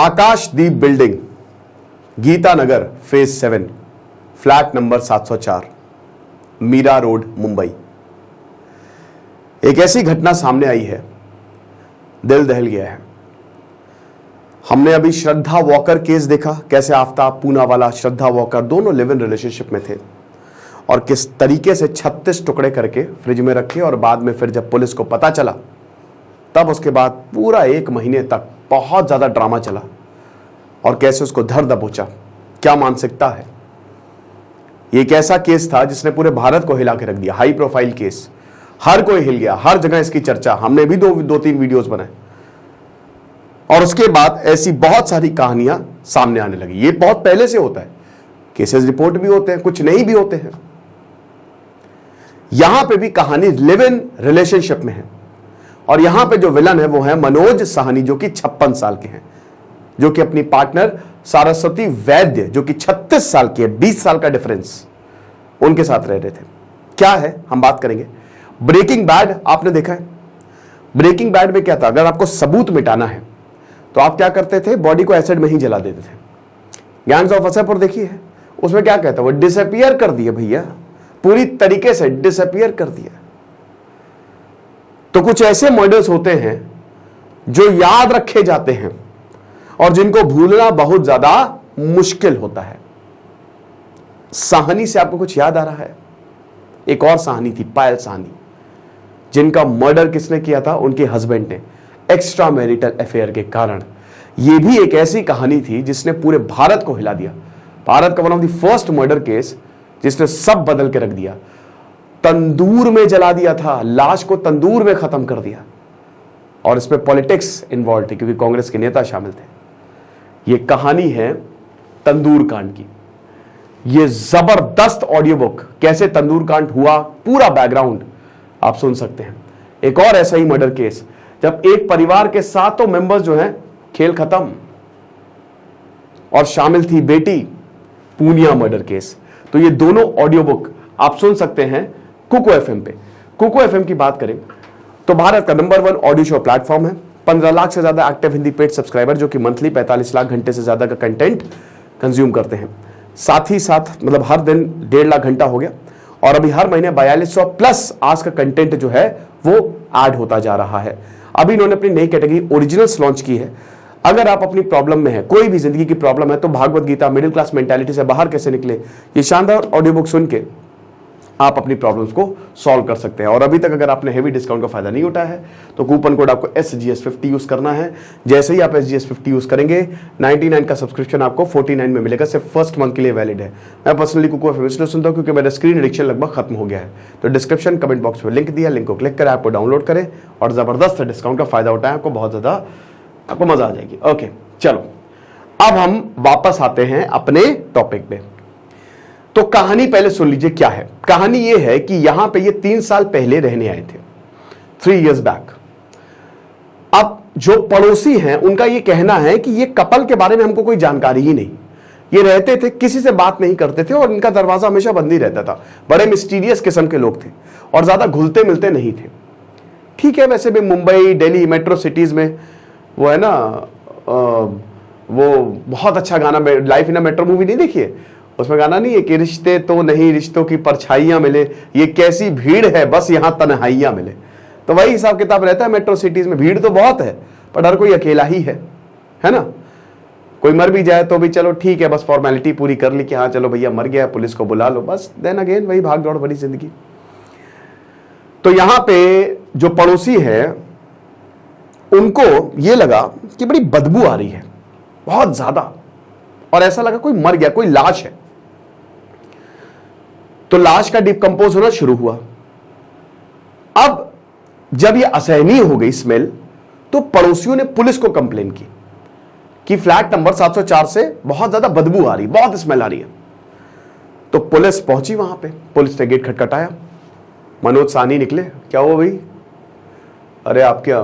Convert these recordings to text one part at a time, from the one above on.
आकाशदीप building, Geeta Nagar, phase 7, flat number 704, Mira road, Mumbai. एक ऐसी घटना सामने आई है, दिल दहल गया है। हमने अभी श्रद्धा वॉकर केस देखा, कैसे आफ्ताब पूनावाला, श्रद्धा वॉकर दोनों लिव इन रिलेशनशिप में थे और किस तरीके से 36 टुकड़े करके फ्रिज में रखे और बाद में फिर जब पुलिस को पता चला तब उसके बाद पूरा 1 महीने तक बहुत ज्यादा ड्रामा चला और कैसे उसको धर दबोचा। क्या मानसिकता है। ये एक ऐसा केस था जिसने पूरे भारत को हिला के रख दिया, हाई प्रोफाइल केस, हर कोई हिल गया, हर जगह इसकी चर्चा। हमने भी दो तीन वीडियोस बनाए और उसके बाद ऐसी बहुत सारी कहानियां सामने आने लगी। ये बहुत पहले से होता है, केसेस रिपोर्ट भी होते हैं, कुछ नहीं भी होते हैं। यहां पे भी कहानी लिव इन रिलेशनशिप में है और यहां पे जो विलन है वो है मनोज साहनी, जो कि 56 साल के हैं, जो कि अपनी पार्टनर सरस्वती वैद्य, जो कि 36 साल की है, 20 साल का डिफरेंस, उनके साथ रह रहे थे। क्या है, हम बात करेंगे। ब्रेकिंग बैड आपने देखा है। ब्रेकिंग बैड में क्या था, अगर आपको सबूत मिटाना है तो आप क्या करते थे, बॉडी को एसिड में ही जला देते थे। गैंग्स ऑफ वासेपुर देखी है, उसमें क्या कहता है, वो डिसअपियर कर दिया भैया, पूरी तरीके से डिसअपियर कर दिया। तो कुछ ऐसे मर्डर्स होते हैं जो याद रखे जाते हैं और जिनको भूलना बहुत ज्यादा मुश्किल होता है। साहनी से आपको कुछ याद आ रहा है? एक और साहनी थी, पायल साहनी, जिनका मर्डर किसने किया था, उनके हस्बैंड ने, एक्स्ट्रा मैरिटल अफेयर के कारण। यह भी एक ऐसी कहानी थी जिसने पूरे भारत को हिला दिया। भारत का one of the first murder case जिसने सब बदल के रख दिया। तंदूर में जला दिया था, लाश को तंदूर में खत्म कर दिया और इसमें पॉलिटिक्स इन्वॉल्व थे क्योंकि कांग्रेस के नेता शामिल थे। यह कहानी है तंदूर कांड की। यह जबरदस्त ऑडियो बुक, कैसे तंदूर कांड हुआ, पूरा बैकग्राउंड आप सुन सकते हैं। एक और ऐसा ही मर्डर केस, जब एक परिवार के सातों मेंबर्स जो हैं, खेल खत्म, और शामिल थी बेटी, पूनिया मर्डर केस। तो ये दोनों ऑडियो बुक आप सुन सकते हैं कुको एफएम पे। कुको एफएम की बात करें तो भारत का नंबर 1 ऑडियो शो प्लेटफॉर्म है। 15 लाख से ज्यादा एक्टिव हिंदी पेड सब्सक्राइबर, जो कि मंथली 45 लाख घंटे से ज्यादा का कंटेंट कंज्यूम करते हैं। साथ ही साथ मतलब हर दिन 1.5 लाख घंटा हो गया और अभी हर महीने 4200 प्लस आज का कंटेंट जो है वो ऐड होता जा रहा है। अभी इन्होंने अपनी नई कैटेगरी ओरिजिनल्स लॉन्च की है। अगर आप अपनी प्रॉब्लम में है, कोई भी जिंदगी की प्रॉब्लम है, तो Bhagavad Gita, middle class mentality से बाहर कैसे निकले, ये शानदार ऑडियो बुक सुन के आप अपनी प्रॉब्लम्स को सॉल्व कर सकते हैं। और अभी तक अगर आपने हेवी डिस्काउंट का फायदा नहीं उठाया है तो कूपन कोड आपको SGS50 यूज करना है। जैसे ही आप SGS50 यूज करेंगे 99 का सब्सक्रिप्शन आपको 49 में मिलेगा, सिर्फ फर्स्ट मंथ के लिए वैलिड है। मैं पर्सनली कुको एफएम इसलिए सुनता हूं क्योंकि मेरा स्क्रीन एडिक्शन लगभग खत्म हो गया है। तो डिस्क्रिप्शन कमेंट बॉक्स में लिंक दिया, लिंक को क्लिक करें, आपको डाउनलोड करें और जबरदस्त डिस्काउंट का फायदा उठाएं, आपको बहुत ज्यादा आपको मजा आ जाएगी। ओके चलो, अब हम वापस आते हैं अपने टॉपिक पे। तो कहानी पहले सुन लीजिए क्या है। कहानी यह है कि यहां पे ये 3 साल पहले रहने आए थे, 3 years बैक। अब जो पड़ोसी हैं उनका ये कहना है कि ये कपल के बारे में हमको कोई जानकारी ही नहीं। ये रहते थे, किसी से बात नहीं करते थे और इनका दरवाजा हमेशा बंद ही रहता था। बड़े मिस्टीरियस किस्म के लोग थे और ज्यादा घुलते मिलते नहीं थे। ठीक है, वैसे भी मुंबई, दिल्ली, मेट्रो सिटीज में वो है ना, वो बहुत अच्छा गाना, life in a metro movie नहीं देखी है, उसमें गाना नहीं है कि रिश्ते तो नहीं, रिश्तों की परछाइयां मिले, ये कैसी भीड़ है, बस यहां तन्हाइयां मिले। तो वही हिसाब किताब रहता है मेट्रो सिटीज में। भीड़ तो बहुत है पर हर कोई अकेला ही है ना। कोई मर भी जाए तो भी चलो ठीक है, बस फॉर्मेलिटी पूरी कर ली कि हाँ चलो भैया मर गया, पुलिस को बुला लो, बस। देन अगेन वही भाग दौड़ भरी जिंदगी। तो यहां पे जो पड़ोसी है उनको ये लगा कि बड़ी बदबू आ रही है, बहुत ज्यादा, और ऐसा लगा कोई मर गया, कोई लाश है। तो लाश का डिकम्पोज होना शुरू हुआ। अब जब यह असहनीय हो गई स्मेल, तो पड़ोसियों ने पुलिस को कंप्लेन की कि फ्लैट नंबर 704 से बहुत ज्यादा बदबू आ रही, बहुत स्मेल आ रही है। तो पुलिस पहुंची वहां पे, पुलिस ने गेट खटखटाया। मनोज साहनी निकले, क्या हुआ भाई? अरे आप क्या,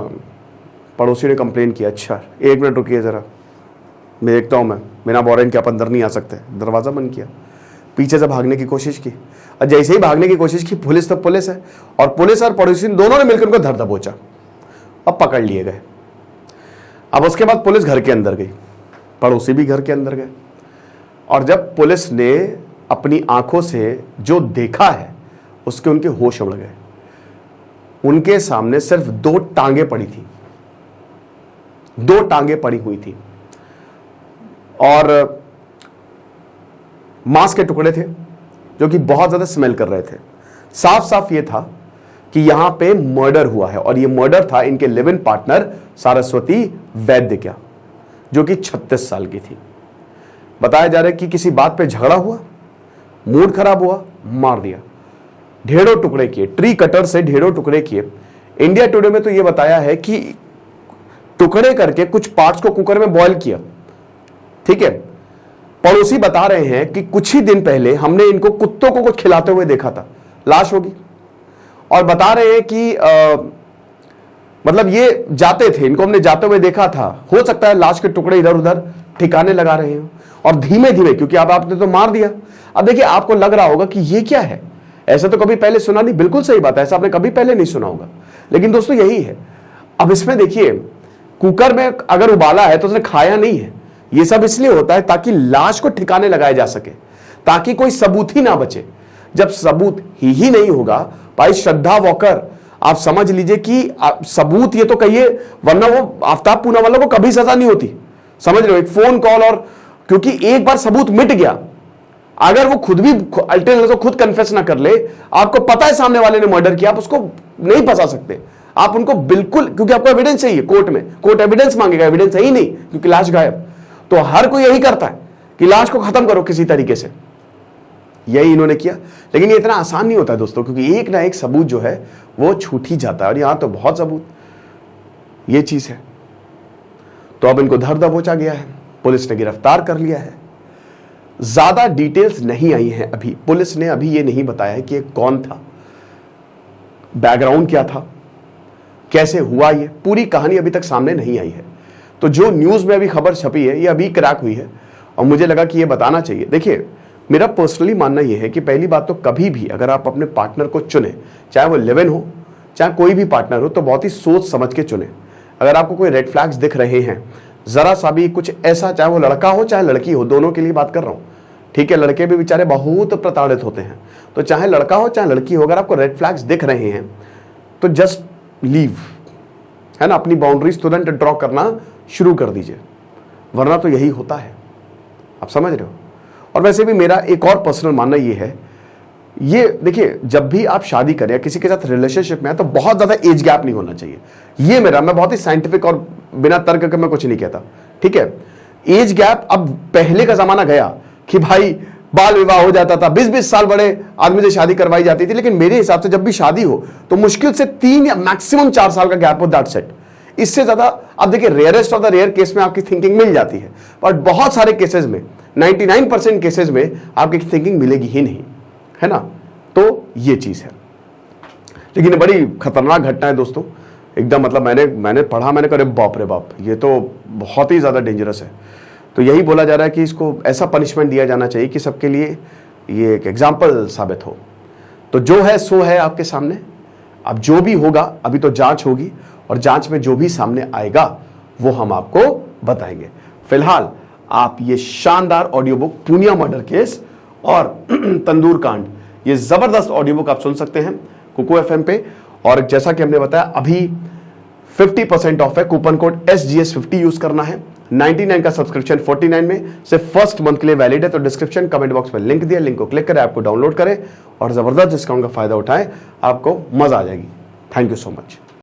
पड़ोसी ने कंप्लेन किया। अच्छा 1 मिनट रुकिए जरा, मैं देखता हूं, मैं बिना वारंट के आप अंदर नहीं आ सकते। दरवाजा बंद किया, पीछे से भागने की कोशिश की और जैसे ही भागने की कोशिश की, पुलिस तो पुलिस है और पुलिस और पड़ोसी दोनों ने मिलकर उनको धर दबोचा। अब पकड़ लिए गए। अब उसके बाद पुलिस घर के अंदर गई। पड़ोसी भी घर के अंदर गए और जब पुलिस ने अपनी आंखों से जो देखा है उसके उनके होश उड़ गए। उनके सामने सिर्फ 2 टांगे पड़ी थी, 2 टांगे पड़ी हुई थी और मांस के टुकड़े थे जो कि बहुत ज्यादा स्मेल कर रहे थे। साफ साफ ये था कि यहां पे मर्डर हुआ है और ये मर्डर था इनके लिव इन पार्टनर सारस्वती वैद्य का, जो कि 36 साल की थी। बताया जा रहा है कि किसी बात पे झगड़ा हुआ, मूड खराब हुआ, मार दिया, ढेरों टुकड़े किए, ट्री कटर से ढेरों टुकड़े किए। इंडिया टुडे में तो यह बताया है कि टुकड़े करके कुछ पार्ट्स को कुकर में बॉईल किया। ठीक है, पड़ोसी बता रहे हैं कि कुछ ही दिन पहले हमने इनको कुत्तों को कुछ खिलाते हुए देखा था, लाश होगी, और बता रहे हैं कि मतलब ये जाते थे, इनको हमने जाते हुए देखा था, हो सकता है लाश के टुकड़े इधर उधर ठिकाने लगा रहे हैं और धीमे धीमे, क्योंकि अब आपने तो मार दिया। अब देखिए आपको लग रहा होगा कि ये क्या है, ऐसा तो कभी पहले सुना नहीं, बिल्कुल सही बात है, ऐसा आपने कभी पहले नहीं सुना होगा, लेकिन दोस्तों यही है। अब इसमें देखिए कुकर में अगर उबाला है तो उसने खाया नहीं है, ये सब इसलिए होता है ताकि लाश को ठिकाने लगाया जा सके, ताकि कोई सबूत ही ना बचे। जब सबूत ही नहीं होगा, भाई श्रद्धा वॉकर, आप समझ लीजिए कि सबूत ये तो कहिए, वरना वो आफ्ताब पूना वालों को कभी सजा नहीं होती, समझ रहे हो, एक फोन कॉल, और क्योंकि एक बार सबूत मिट गया, अगर वो खुद भी अल्टरनेटिव खुद कन्फेस ना कर ले, आपको पता है सामने वाले ने मर्डर किया, आप उसको नहीं फंसा सकते, आप उनको बिल्कुल, क्योंकि आपको एविडेंस चाहिए, कोर्ट में कोर्ट एविडेंस मांगेगा, एविडेंस है ही नहीं क्योंकि लाश गायब। तो हर कोई यही करता है कि लाश को खत्म करो किसी तरीके से, यही इन्होंने किया। लेकिन ये इतना आसान नहीं होता है दोस्तों, क्योंकि एक ना एक सबूत जो है वो छूट ही जाता है, और यहां तो बहुत सबूत ये चीज है। तो अब इनको धर दबोचा गया है, पुलिस ने गिरफ्तार कर लिया है। ज्यादा डिटेल्स नहीं आई हैं अभी, पुलिस ने अभी ये नहीं बताया है कि ये कौन था, बैकग्राउंड क्या था, कैसे हुआ, ये पूरी कहानी अभी तक सामने नहीं आई है। तो जो न्यूज में अभी खबर छपी है ये अभी क्रैक हुई है और मुझे लगा कि ये बताना चाहिए। देखिए मेरा पर्सनली मानना यह है कि पहली बात तो कभी भी अगर आप अपने पार्टनर को चुने, चाहे वो लिव इन हो चाहे कोई भी पार्टनर हो, तो बहुत ही सोच समझ के चुने। अगर आपको कोई रेड फ्लैग्स दिख रहे हैं, जरा सा भी कुछ ऐसा, चाहे वो लड़का हो चाहे लड़की हो, दोनों के लिए बात कर रहा हूं, ठीक है, लड़के भी बेचारे बहुत प्रताड़ित होते हैं, तो चाहे लड़का हो चाहे लड़की हो, अगर आपको रेड फ्लैग्स दिख रहे हैं तो जस्ट लीव, है ना, अपनी बाउंड्रीज तुरंत ड्रॉ करना शुरू कर दीजिए, वरना तो यही होता है, आप समझ रहे हो। और वैसे भी मेरा एक और पर्सनल मानना ये है, ये देखिए जब भी आप शादी करें या किसी के साथ रिलेशनशिप में है तो बहुत ज्यादा एज गैप नहीं होना चाहिए। ये मैं बहुत ही साइंटिफिक और बिना तर्क के मैं कुछ नहीं कहता, ठीक है। एज गैप, अब पहले का जमाना गया कि भाई बाल विवाह हो जाता था, 20-20 साल बड़े आदमी से शादी करवाई जाती थी, लेकिन मेरे हिसाब से जब भी शादी हो तो मुश्किल से 3 या मैक्सिमम 4 साल का गैप हो, दैट्स इट। इससे ज्यादा अब देखिए rarest of the rare case में आपकी थिंकिंग मिल जाती है, बट बहुत सारे केसेस में 99% केसेस में आपकी थिंकिंग मिलेगी ही नहीं, है ना। तो ये चीज है, लेकिन बड़ी खतरनाक घटना है दोस्तों, एकदम मतलब मैंने पढ़ा, मैंने कहा बाप रे बाप, ये तो बहुत ही ज्यादा डेंजरस है। तो यही बोला जा रहा है कि इसको ऐसा पनिशमेंट दिया जाना चाहिए कि सबके लिए ये एक एग्जाम्पल साबित हो। तो जो है सो है आपके सामने, अब जो भी होगा अभी तो जांच होगी और जांच में जो भी सामने आएगा वो हम आपको बताएंगे। फिलहाल आप ये शानदार audio book Punia murder case और तंदूर कांड, ये जबरदस्त ऑडियो बुक आप सुन सकते हैं कुकू एफएम पे। और जैसा कि हमने बताया अभी 50% ऑफ है, कूपन कोड SGS50 यूज करना है। 99 का सब्सक्रिप्शन 49 में, सिर्फ फर्स्ट मंथ के लिए वैलिड है। तो डिस्क्रिप्शन कमेंट बॉक्स में लिंक दिया, लिंक को क्लिक करें, आपको डाउनलोड करें और जबरदस्त डिस्काउंट का फायदा उठाएं, आपको मजा आ जाएगी। Thank you so much.